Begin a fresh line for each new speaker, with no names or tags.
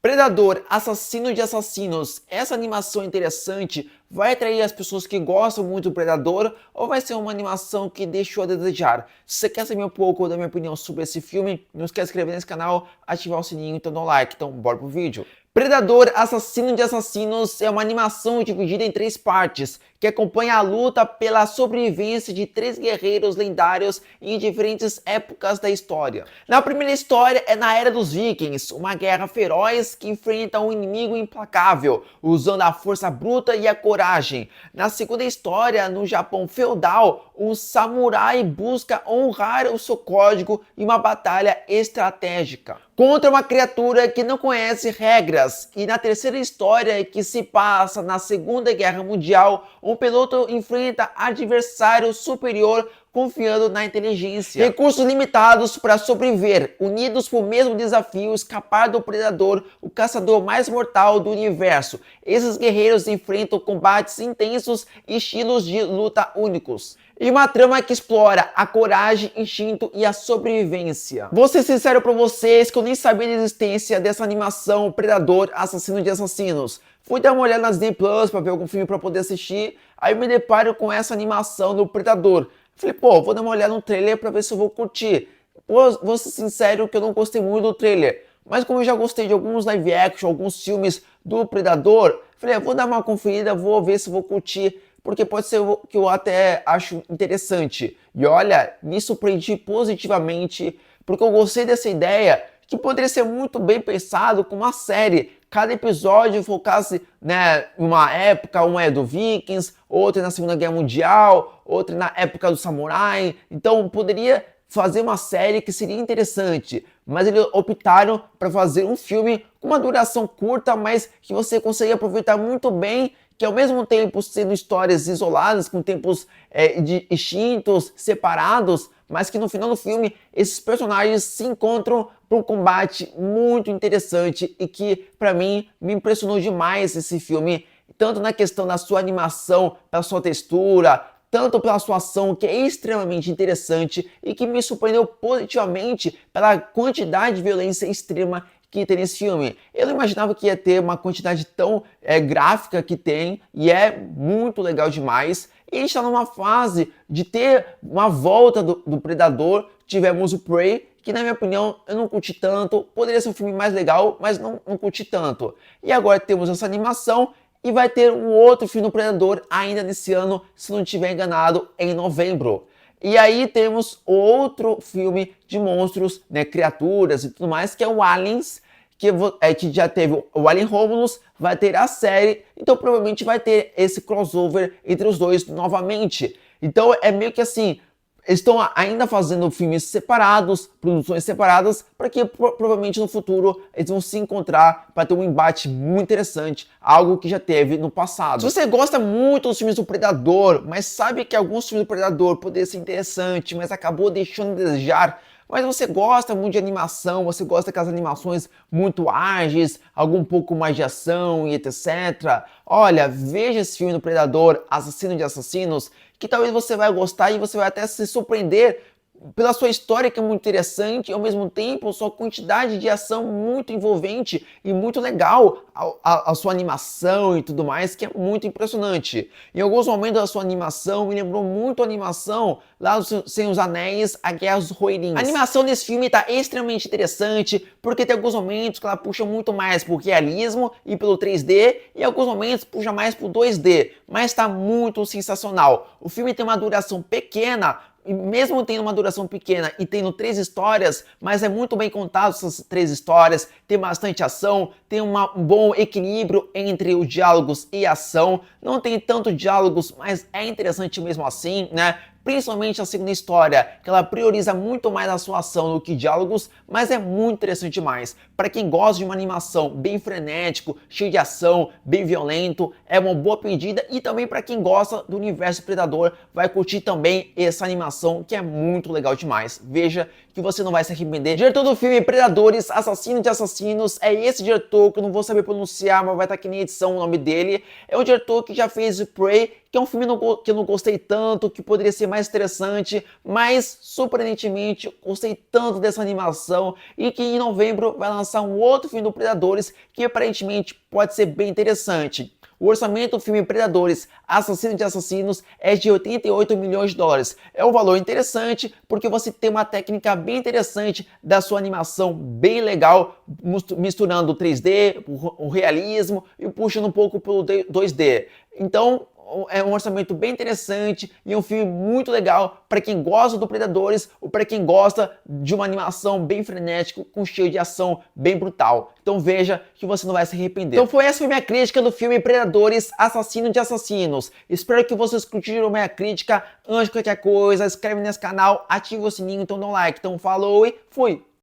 Predador, Assassino de Assassinos. Essa animação interessante vai atrair as pessoas que gostam muito do Predador ou vai ser uma animação que deixou a desejar? Se você quer saber um pouco da minha opinião sobre esse filme, não esquece de se inscrever nesse canal, ativar o sininho e então dar um like. Então bora pro vídeo. Predador, Assassino de Assassinos é uma animação dividida em 3 partes, que acompanha a luta pela sobrevivência de 3 guerreiros lendários em diferentes épocas da história. Na primeira história é na Era dos Vikings, uma guerra feroz que enfrenta um inimigo implacável, usando a força bruta e a coragem. Na segunda história, no Japão feudal, um samurai busca honrar o seu código em uma batalha estratégica contra uma criatura que não conhece regras. E na terceira história, que se passa na Segunda Guerra Mundial, um piloto enfrenta adversário superior confiando na inteligência. Recursos limitados para sobreviver, unidos por mesmo desafio, escapar do predador, o caçador mais mortal do universo. Esses guerreiros enfrentam combates intensos e estilos de luta únicos. E uma trama que explora a coragem, instinto e a sobrevivência. Vou ser sincero pra vocês que eu nem sabia da existência dessa animação Predador, Assassino de Assassinos. Fui dar uma olhada nas Disney Plus pra ver algum filme pra poder assistir, aí me deparo com essa animação do Predador. Falei, pô, vou dar uma olhada no trailer pra ver se eu vou curtir. Vou ser sincero que eu não gostei muito do trailer, mas como eu já gostei de alguns live action, alguns filmes do Predador, falei, vou dar uma conferida, vou ver se vou curtir, porque pode ser que eu até acho interessante. E olha, me surpreendi positivamente, porque eu gostei dessa ideia, que poderia ser muito bem pensado com uma série. Cada episódio focasse, né, em uma época, uma é do Vikings, outra é na Segunda Guerra Mundial, outra na época do Samurai. Então poderia fazer uma série que seria interessante, mas eles optaram para fazer um filme com uma duração curta, mas que você consegue aproveitar muito bem, que ao mesmo tempo sendo histórias isoladas, com tempos de instintos separados, mas que no final do filme esses personagens se encontram para um combate muito interessante e que para mim me impressionou demais esse filme, tanto na questão da sua animação, pela sua textura, tanto pela sua ação, que é extremamente interessante e que me surpreendeu positivamente pela quantidade de violência extrema que tem nesse filme. Eu não imaginava que ia ter uma quantidade tão gráfica que tem, e é muito legal demais. E a gente está numa fase de ter uma volta do Predador. Tivemos o Prey, que na minha opinião eu não curti tanto, poderia ser um filme mais legal, mas não curti tanto. E agora temos essa animação, e vai ter um outro filme do Predador ainda nesse ano, se não estiver enganado, em novembro. E aí temos outro filme de monstros, né, criaturas e tudo mais, que é o Aliens, que já teve o Alien Romulus, vai ter a série, então provavelmente vai ter esse crossover entre os dois novamente. Então é meio que assim, eles estão ainda fazendo filmes separados, produções separadas, para que provavelmente no futuro eles vão se encontrar para ter um embate muito interessante, algo que já teve no passado. Se você gosta muito dos filmes do Predador, mas sabe que alguns filmes do Predador poderiam ser interessantes, mas acabou deixando de desejar, mas você gosta muito de animação, você gosta daquelas animações muito ágeis, algum pouco mais de ação e etc. Olha, veja esse filme do Predador, Assassino de Assassinos, que talvez você vai gostar e você vai até se surpreender pela sua história, que é muito interessante, e ao mesmo tempo sua quantidade de ação muito envolvente e muito legal, a sua animação e tudo mais, que é muito impressionante. Em alguns momentos da sua animação me lembrou muito a animação lá do Senhor dos Anéis, A Guerra dos Rohirrim. A animação desse filme está extremamente interessante, porque tem alguns momentos que ela puxa muito mais pro realismo e pelo 3D, e alguns momentos puxa mais pro 2D, mas está muito sensacional. O filme tem uma duração pequena, e mesmo tendo uma duração pequena e tendo 3 histórias, mas é muito bem contado essas 3 histórias, tem bastante ação, tem um bom equilíbrio entre os diálogos e a ação, não tem tanto diálogos, mas é interessante mesmo assim, né? Principalmente a segunda história, que ela prioriza muito mais a sua ação do que diálogos, mas é muito interessante demais. Para quem gosta de uma animação bem frenético, cheio de ação, bem violento, é uma boa pedida. E também para quem gosta do universo Predador, vai curtir também essa animação, que é muito legal demais. Veja que você não vai se arrepender. Diretor do filme Predadores, Assassino de Assassinos, é esse diretor que eu não vou saber pronunciar, mas vai estar aqui na edição o nome dele. É um diretor que já fez o Prey, que é um filme que eu não gostei tanto, que poderia ser mais interessante, mas surpreendentemente eu gostei tanto dessa animação e que em novembro vai lançar um outro filme do Predadores que aparentemente pode ser bem interessante. O orçamento do filme Predadores, Assassino de Assassinos é de 88 milhões de dólares. É um valor interessante porque você tem uma técnica bem interessante da sua animação bem legal, misturando o 3D, o realismo e puxando um pouco pelo 2D. Então, é um orçamento bem interessante e um filme muito legal para quem gosta do Predadores ou para quem gosta de uma animação bem frenética, com cheio de ação bem brutal. Então veja que você não vai se arrepender. Então essa foi minha crítica do filme Predadores, Assassino de Assassinos. Espero que vocês curtiram minha crítica. Antes de qualquer coisa, inscreve nesse canal, ativa o sininho, então dá um like. Então falou e fui!